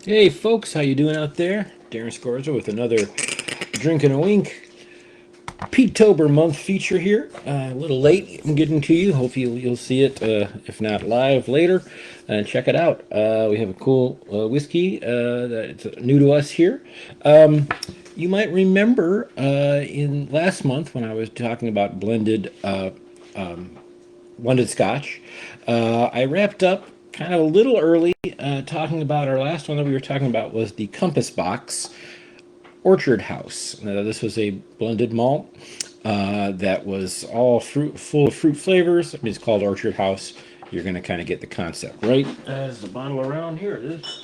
Hey folks, how you doing out there? Darren Scorza with another Drink and a Wink Peatober month feature here. A little late I'm getting to you. Hope you'll see it, if not live, later, and check it out. We have a cool whiskey that's new to us here. You might remember in last month when I was talking about blended Scotch. I wrapped up kind of a little early talking about our last one that we were talking about was the Compass Box Orchard House. This was a blended malt that was all fruit, full of fruit flavors. I mean, it's called Orchard House. You're going to kind of get the concept, right? As the bottle around here it is.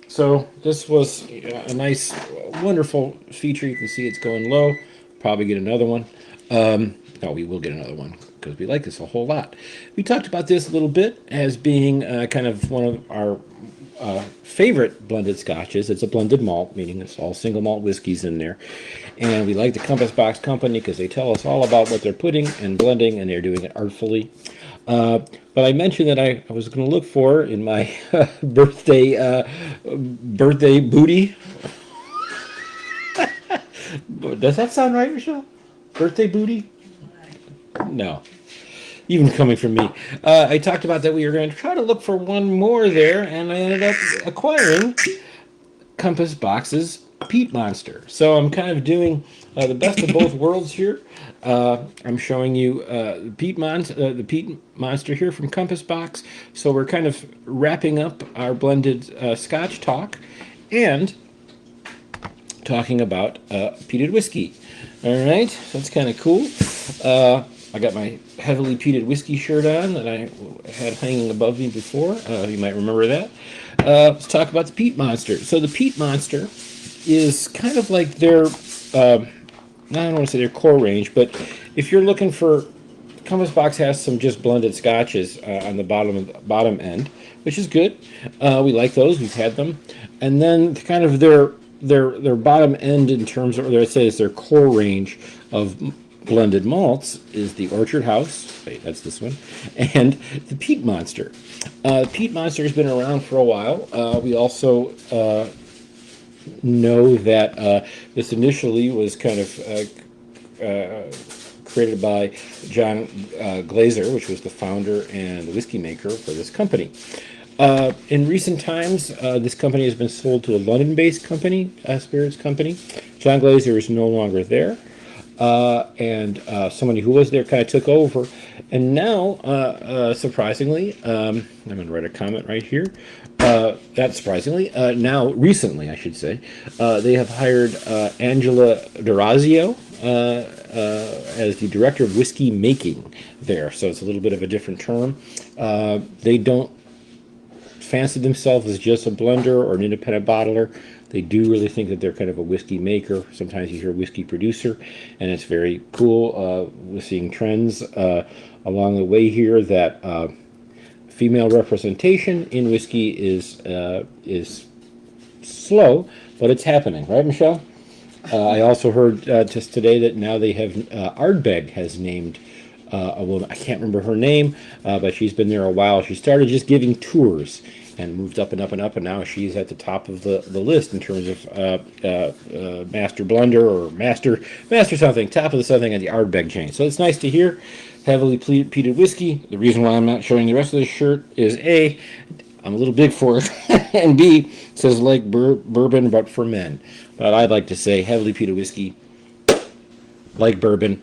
So this was a nice, wonderful feature. You can see it's going low. Probably get another one. No, we will get another one because we like this a whole lot. We talked about this a little bit as being kind of one of our favorite blended scotches. It's a blended malt, meaning it's all single malt whiskeys in there. And we like the Compass Box Company because they tell us all about what they're putting and blending, and they're doing it artfully. But I mentioned that I was going to look for in my birthday booty. Does that sound right, Michelle? Birthday booty? No. Even coming from me. I talked about that we were going to try to look for one more there, and I ended up acquiring Compass Box's Peat Monster. So I'm kind of doing the best of both worlds here. I'm showing you the Peat Monster here from Compass Box. So we're kind of wrapping up our blended Scotch talk and talking about peated whiskey. All right, so that's kind of cool. I got my heavily peated whiskey shirt on that I had hanging above me before. You might remember that. Let's talk about the Peat Monster. So the Peat Monster is kind of like their, I don't want to say their core range, but if you're looking for, Compass Box has some just blended scotches on the bottom end, which is good. We like those. We've had them, and then kind of their bottom end in terms of, or I'd say, is their core range of blended malts is the Orchard House. Wait, that's this one, and the Peat Monster. Peat Monster has been around for a while. We also know that this initially was kind of created by John Glazer, which was the founder and the whiskey maker for this company. In recent times, this company has been sold to a London-based company, spirits company. John Glazer is no longer there, and somebody who was there kind of took over. And now, surprisingly, I'm going to write a comment right here. Not surprisingly, now recently, I should say, they have hired Angela D'Orazio as the director of whiskey making there. So it's a little bit of a different term. They don't fancy themselves as just a blender or an independent bottler. They do really think that they're kind of a whiskey maker. Sometimes you hear whiskey producer, and it's very cool. We're seeing trends along the way here that female representation in whiskey is slow, but it's happening, right, Michelle? I also heard just today that now they have Ardbeg has named a woman. I can't remember her name, but she's been there a while. She started just giving tours and moved up and up and up, and now she's at the top of the list in terms of master blender or master something, top of the something at the Ardbeg chain. So it's nice to hear. Heavily peated whiskey. The reason why I'm not showing the rest of this shirt is A, I'm a little big for it, and B, it says like bourbon but for men. But I'd like to say heavily peated whiskey, like bourbon,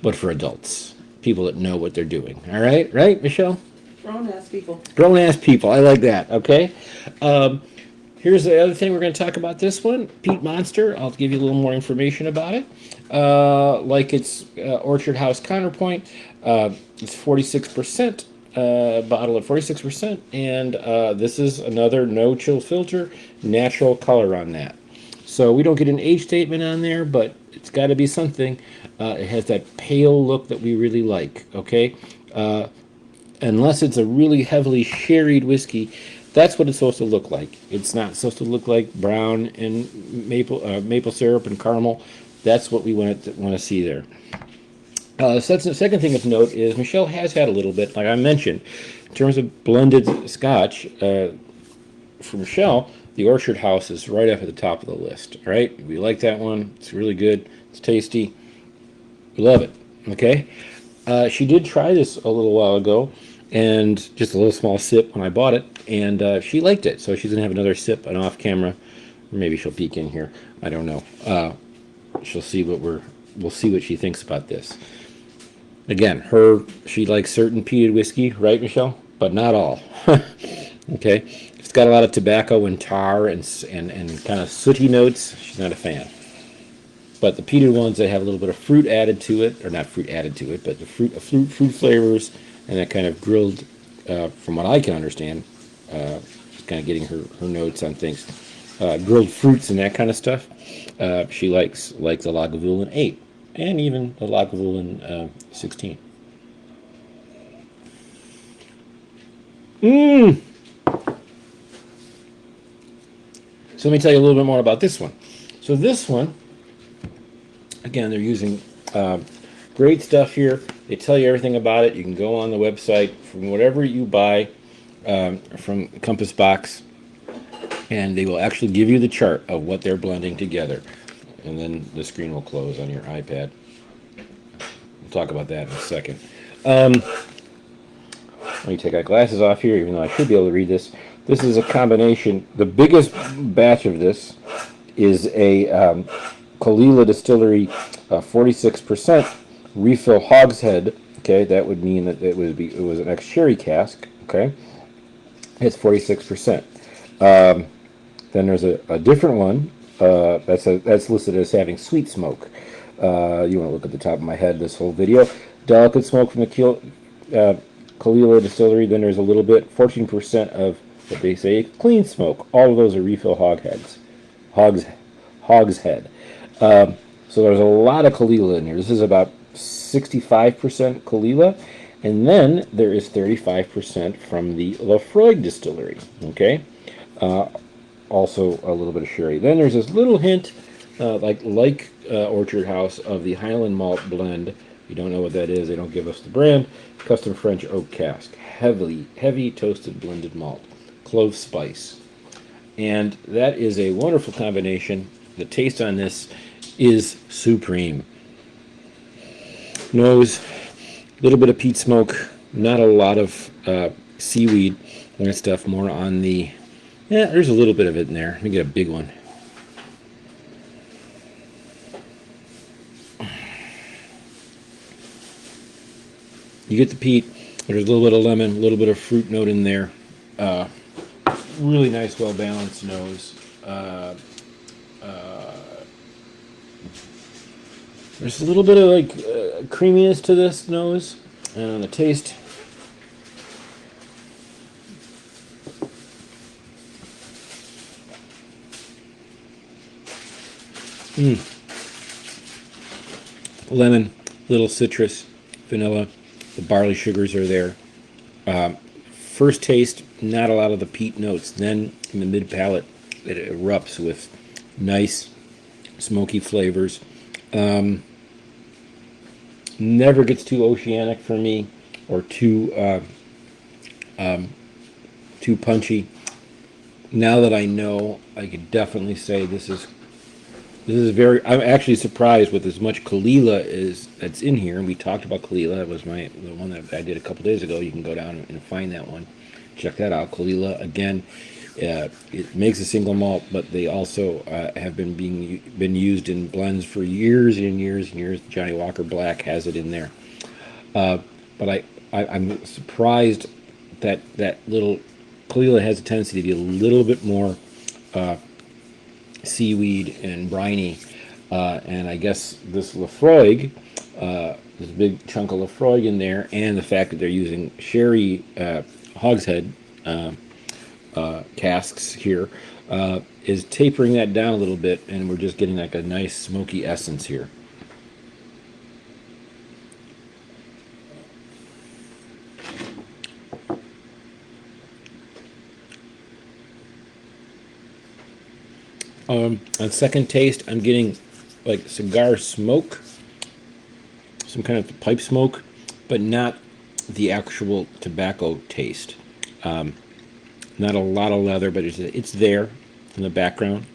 but for adults. People that know what they're doing. All right? Right, Michelle? Grown-ass people. Grown-ass people. I like that. Okay? Here's the other thing we're going to talk about this one. Peat Monster. I'll give you a little more information about it. Like its Orchard House counterpoint, it's 46%. Bottle at 46%. And this is another no-chill filter, natural color on that. So we don't get an age statement on there, but it's got to be something. It has that pale look that we really like, okay? Unless it's a really heavily sherried whiskey, that's what it's supposed to look like. It's not supposed to look like brown and maple syrup and caramel. That's what we want to see there. So that's the second thing of note is Michelle has had a little bit, like I mentioned, in terms of blended Scotch. For Michelle, the Orchard House is right up at the top of the list. All right, we like that one. It's really good. It's tasty. We love it. Okay. She did try this a little while ago, and just a little small sip when I bought it, and she liked it. So she's gonna have another sip, and off camera, or maybe she'll peek in here. I don't know. She'll see what we'll see what she thinks about this. Again, she likes certain peated whiskey, right, Michelle? But not all. Okay, if it's got a lot of tobacco and tar and kind of sooty notes, she's not a fan. But the peated ones that have a little bit of fruit added to it, or not fruit added to it, but the fruit flavors and that kind of grilled, from what I can understand, just kind of getting her notes on things, grilled fruits and that kind of stuff. She likes the Lagavulin 8 and even the Lagavulin 16. So let me tell you a little bit more about this one. So this one, again, they're using great stuff here. They tell you everything about it. You can go on the website from whatever you buy from Compass Box, and they will actually give you the chart of what they're blending together. And then the screen will close on your iPad. We'll talk about that in a second. Let me take my glasses off here, even though I should be able to read this. This is a combination. The biggest batch of this is a Kalila Distillery 46% refill hogshead. Okay, that would mean that it was an ex-sherry cask. Okay, it's 46%. Then there's a different one that's listed as having sweet smoke. You want to look at the top of my head this whole video. Delicate smoke from the Kalila Distillery. Then there's a little bit, 14% of what they say clean smoke. All of those are refill hogshead. So there's a lot of Kalila in here. This is about 65% Kalila, and then there is 35% from the Lafroig Distillery. Okay, also a little bit of sherry. Then there's this little hint, like Orchard House, of the Highland Malt blend. If you don't know what that is, they don't give us the brand. Custom French oak cask, heavy toasted blended malt, clove spice, and that is a wonderful combination. The taste on this is supreme. Nose, a little bit of peat smoke, not a lot of seaweed and stuff, more on the, yeah, there's a little bit of it in there. Let me get a big one. You get the peat, there's a little bit of lemon, a little bit of fruit note in there. Really nice, well-balanced nose. There's a little bit of like creaminess to this nose, and on the taste, lemon, little citrus, vanilla. The barley sugars are there. First taste, not a lot of the peat notes. Then in the mid palate, it erupts with nice smoky flavors. Never gets too oceanic for me, or too punchy. Now that I know, I could definitely say this is very. I'm actually surprised with as much Kalila that's in here. And we talked about Kalila. That was the one that I did a couple days ago. You can go down and find that one. Check that out. Kalila again. It makes a single malt, but they also have been used in blends for years and years and years. Johnny Walker Black has it in there. But I'm surprised that little Kalila has a tendency to be a little bit more seaweed and briny, and I guess this Lafroig, there's a big chunk of Lafroig in there, and the fact that they're using sherry hogshead casks here is tapering that down a little bit, and we're just getting like a nice smoky essence here. On second taste, I'm getting like cigar smoke, some kind of pipe smoke, but not the actual tobacco taste. Not a lot of leather, but it's there. in the background.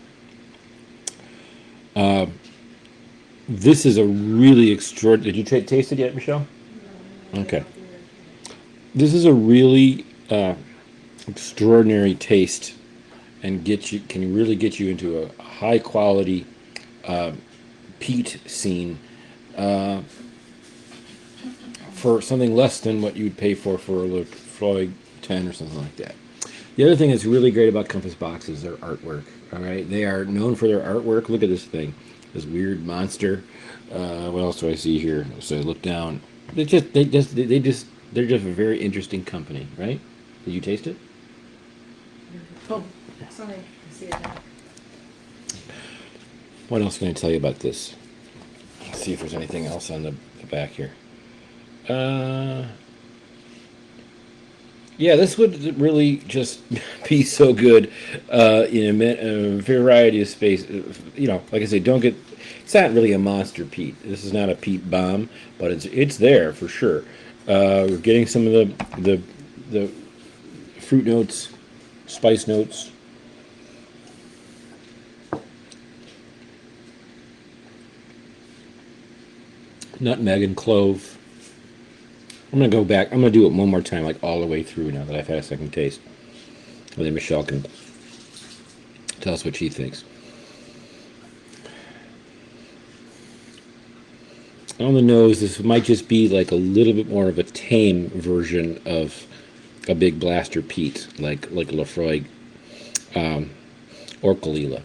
This is a really extraordinary. Did you taste it yet, Michelle? Okay. This is a really extraordinary taste, and can really get you into a high quality peat scene for something less than what you'd pay for a Lefroy 10 or something like that. The other thing that's really great about Compass Box is their artwork. All right, they are known for their artwork. Look at this thing, this weird monster. What else do I see here? So I look down. They're just a very interesting company, right? Did you taste it? Oh, sorry. I see it now. What else can I tell you about this? Let's see if there's anything else on the back here. Yeah, this would really just be so good in a variety of space. You know, like I say, don't get. It's not really a monster peat. This is not a peat bomb, but it's there for sure. We're getting some of the fruit notes, spice notes. Nutmeg and clove. I'm gonna go back. I'm gonna do it one more time, like all the way through. Now that I've had a second taste, and then Michelle can tell us what she thinks. On the nose, this might just be like a little bit more of a tame version of a big blaster peat, like Lefroy or Kalila.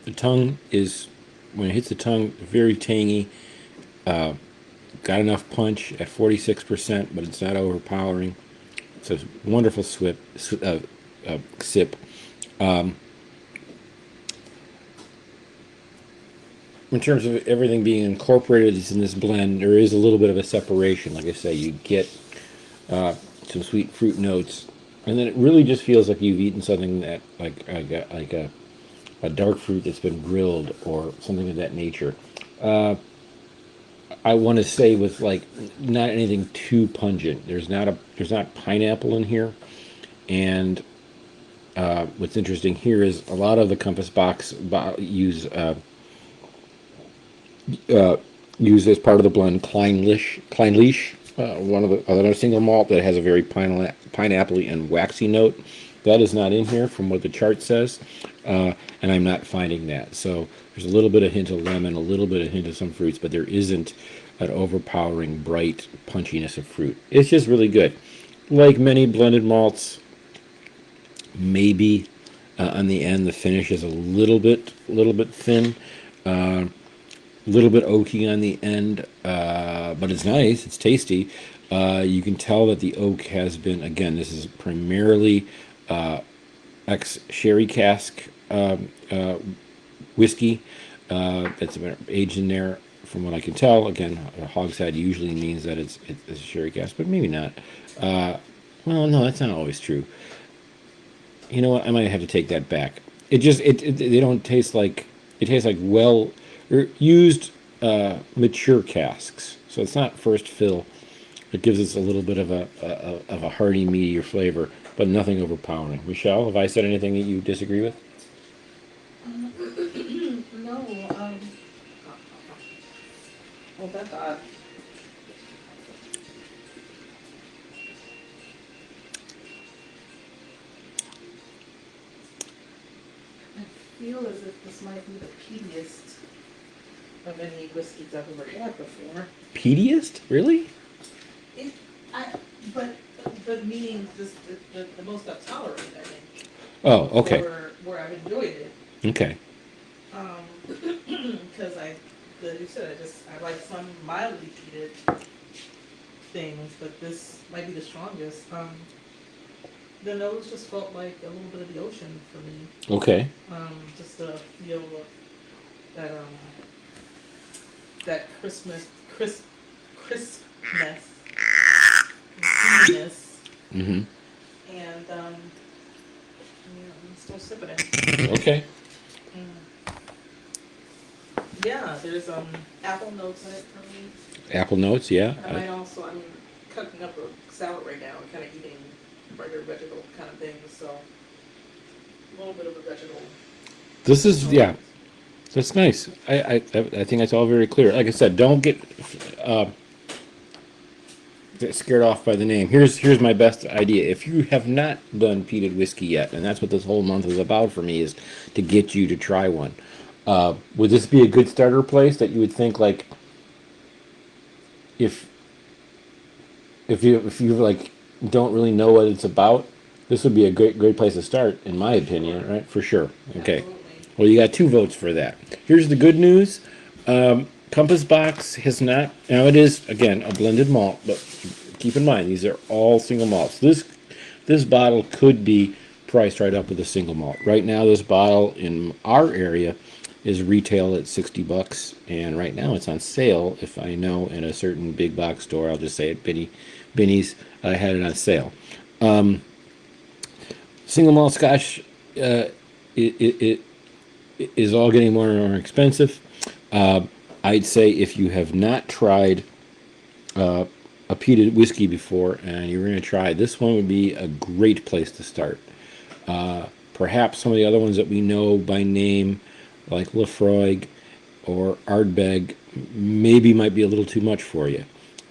The tongue is, when it hits the tongue, very tangy. Got enough punch at 46%, but it's not overpowering. It's a wonderful sip. In terms of everything being incorporated in this blend, there is a little bit of a separation. Like I say, you get some sweet fruit notes, and then it really just feels like you've eaten something that like a dark fruit that's been grilled or something of that nature. I want to say with like not anything too pungent. There's not pineapple in here, and what's interesting here is a lot of the Compass Box use as part of the blend Kleinlich, one of the other single malt that has a very pineapple-y and waxy note. That is not in here from what the chart says, and I'm not finding that. So there's a little bit of hint of lemon, a little bit of hint of some fruits, but there isn't an overpowering, bright punchiness of fruit. It's just really good. Like many blended malts, maybe on the end the finish is a little bit thin, a little bit oaky on the end, but it's nice. It's tasty. You can tell that the oak has been, again, this is primarily ex-sherry cask whiskey that's been aged in there. From what I can tell, again, a hogshead usually means that it's a sherry cask, but maybe not. Well, no, that's not always true. You know what? I might have to take that back. They don't taste like, it tastes like well used mature casks. So it's not first fill. It gives us a little bit of a hearty, meatier flavor, but nothing overpowering. Michelle, have I said anything that you disagree with? No, well, that's odd. I feel as if this might be the peatiest of any whiskeys I've ever had before. Peatiest? Really? It, but meaning just the most I've tolerated, I think. Oh, okay. Where I've enjoyed it. Okay. Because as you said, I like some mildly peated things, but this might be the strongest. The nose just felt like a little bit of the ocean for me. Okay. Just the feel of that crispness, and creaminess, Mm-hmm. and Yeah, I'm still sipping it. Okay. Yeah, there's apple notes in it for me. Apple notes, yeah. And I might also, I'm cooking up a salad right now and kind of eating regular vegetable kind of things, so a little bit of a vegetable This is, yeah, element. that's nice. I think that's all very clear. Like I said, don't uh, get scared off by the name. Here's my best idea. If you have not done peated whiskey yet, and that's what this whole month is about for me, is to get you to try one. Would this be a good starter place that you would think like if if you like don't really know what it's about, this would be a great place to start, in my opinion, right? For sure. Okay. Absolutely. Well, you got 2 votes for that. Here's the good news. Compass Box has not. Now it is again a blended malt, but keep in mind these are all single malts. This bottle could be priced right up with a single malt. Right now, this bottle in our area is retail at $60, and right now it's on sale. If I know in a certain big box store, I'll just say it, Binny's. I had it on sale. Single malt Scotch, it is all getting more and more expensive. I'd say if you have not tried a peated whiskey before and you're going to try this one, would be a great place to start. Perhaps some of the other ones that we know by name, like Lafroig or Ardbeg, maybe might be a little too much for you.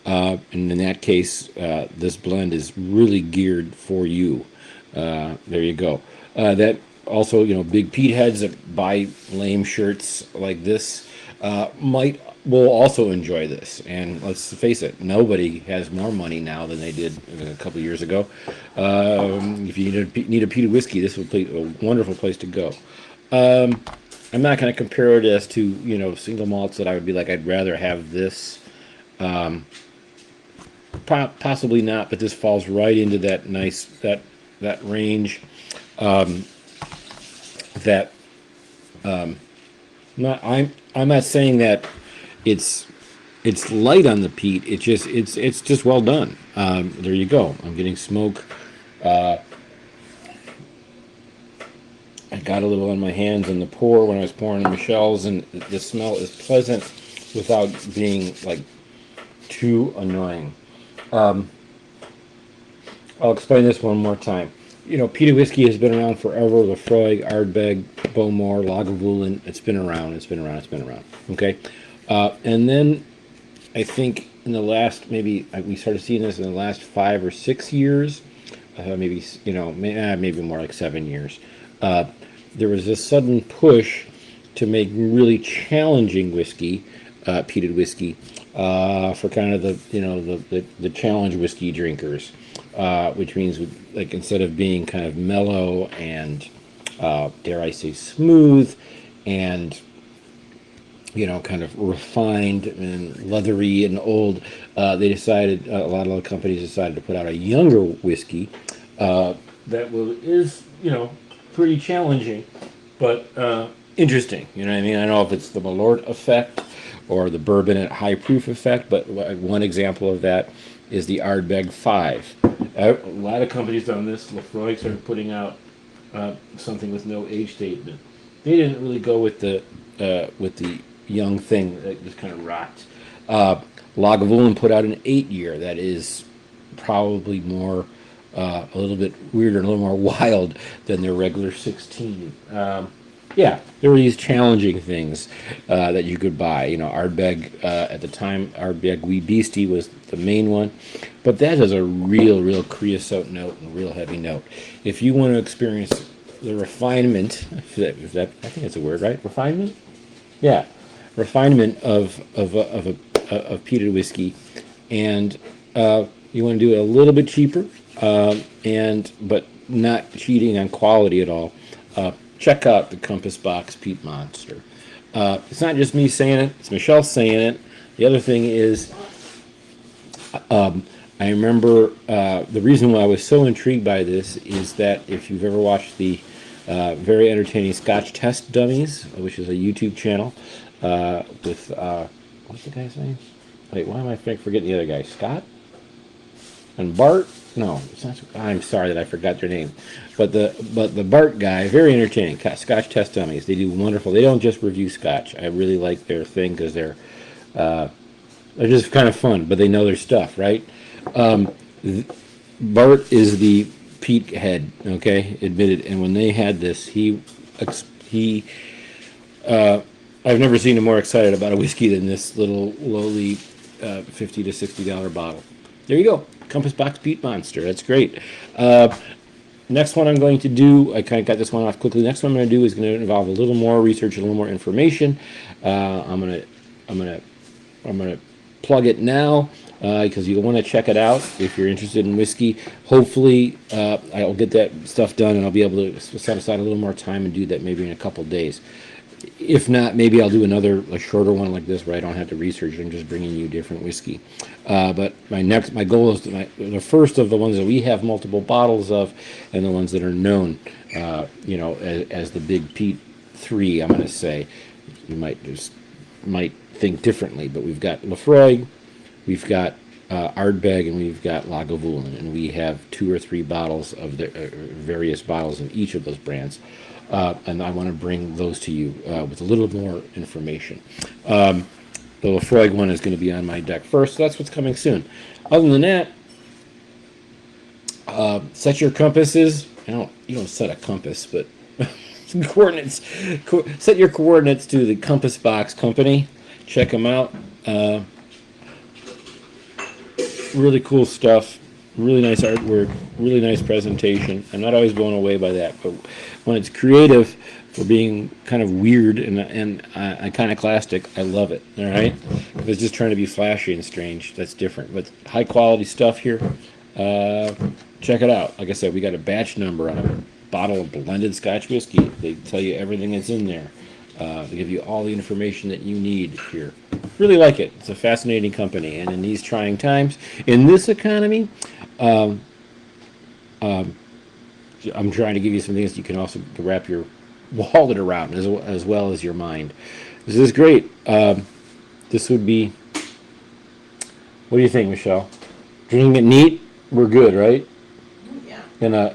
And in that case, this blend is really geared for you. There you go. That also, big Pete heads that buy lame shirts like this will also enjoy this. And let's face it, nobody has more money now than they did a couple years ago. If you need a peated whiskey, this would be a wonderful place to go. I'm not going to compare it as to single malts that I would be like I'd rather have this. Possibly not, but this falls right into that nice that range. That not I'm not saying that it's light on the peat. It's just well done. There you go. I'm getting smoke. I got a little on my hands in the pour when I was pouring Michelle's, and the smell is pleasant without being like too annoying. I'll explain this one more time. Peated whiskey has been around forever. Lafroig, Ardbeg, Bowmore, Lagavulin. It's been around. It's been around. It's been around. Okay, and then I think in the last we started seeing this in the last 5 or 6 years, maybe more like 7 years. There was this sudden push to make really challenging whiskey, peated whiskey, for kind of the challenge whiskey drinkers, which means like instead of being kind of mellow and dare I say smooth and kind of refined and leathery and old, they decided a lot of the companies decided to put out a younger whiskey is pretty challenging, but interesting. You know what I mean? I don't know if it's the Malort effect or the bourbon at high proof effect, but one example of that is the Ardbeg 5. A lot of companies done this. Lafroig started putting out something with no age statement. They didn't really go with the young thing that just kind of rocked. Lagavulin put out an 8-year that is probably more a little bit weirder and a little more wild than their regular 16. Yeah, there were these challenging things that you could buy. Ardbeg at the time, Ardbeg Wee Beastie was the main one, but that has a real creosote note and real heavy note. If you want to experience the refinement, if that I think that's a word, right? Refinement, yeah, refinement of peated whiskey, and you want to do it a little bit cheaper, but not cheating on quality at all. Check out the Compass Box Peat Monster. It's not just me saying it; it's Michelle saying it. The other thing is, I remember the reason why I was so intrigued by this is that if you've ever watched the very entertaining Scotch Test Dummies, which is a YouTube channel with what's the guy's name? Wait, why am I forgetting the other guy? Scott? and Bart. No, it's not, I'm sorry that I forgot their name, but the Bart guy, very entertaining. Scotch Test Dummies. They do wonderful. They don't just review Scotch. I really like their thing because they're just kind of fun, but they know their stuff, right? Bart is the Peat head, okay, admitted. And when they had this, he I've never seen him more excited about a whiskey than this little lowly $50 to $60 bottle. There you go, Compass Box Peat Monster. That's great. Next one I'm going to do, I kind of got this one off quickly. Next one I'm going to do is going to involve a little more research, a little more information. I'm gonna plug it now because you'll want to check it out if you're interested in whiskey. Hopefully, I'll get that stuff done and I'll be able to set aside a little more time and do that maybe in a couple days. If not, maybe I'll do a shorter one like this where I don't have to research it. I'm just bringing you different whiskey. But my goal is the first of the ones that we have multiple bottles of, and the ones that are known, as the big Peat 3. I'm going to say, you might think differently, but we've got Lefroy, we've got Ardbeg, and we've got Lagavulin, and we have 2 or 3 bottles of the various bottles of each of those brands. And I want to bring those to you with a little more information. The Lefroy one is going to be on my deck first, so that's what's coming soon. Other than that, set your compasses. You don't set a compass, but coordinates. Set your coordinates to the Compass Box Company. Check them out. Really cool stuff. Really nice artwork, really nice presentation. I'm not always blown away by that, but when it's creative for being kind of weird and iconoclastic, I love it. All right, if it's just trying to be flashy and strange, that's different. But high quality stuff here. Check it out. Like I said, we got a batch number on a bottle of blended Scotch whiskey. They tell you everything that's in there. They give you all the information that you need here. Really like it. It's a fascinating company, and in these trying times, in this economy, I'm trying to give you some things you can also wrap your wallet around as well as your mind. This is great. This would be. What do you think, Michelle? Drinking it neat, we're good, right? Yeah.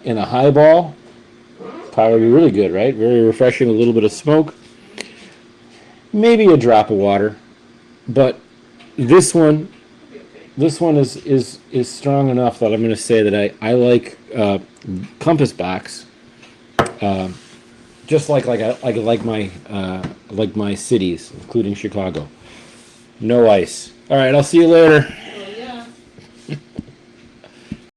In a highball, probably be really good, right? Very refreshing. A little bit of smoke, maybe a drop of water, but this one is strong enough that I'm going to say that I like Compass Box, just like my cities, including Chicago. No ice. All right, I'll see you later.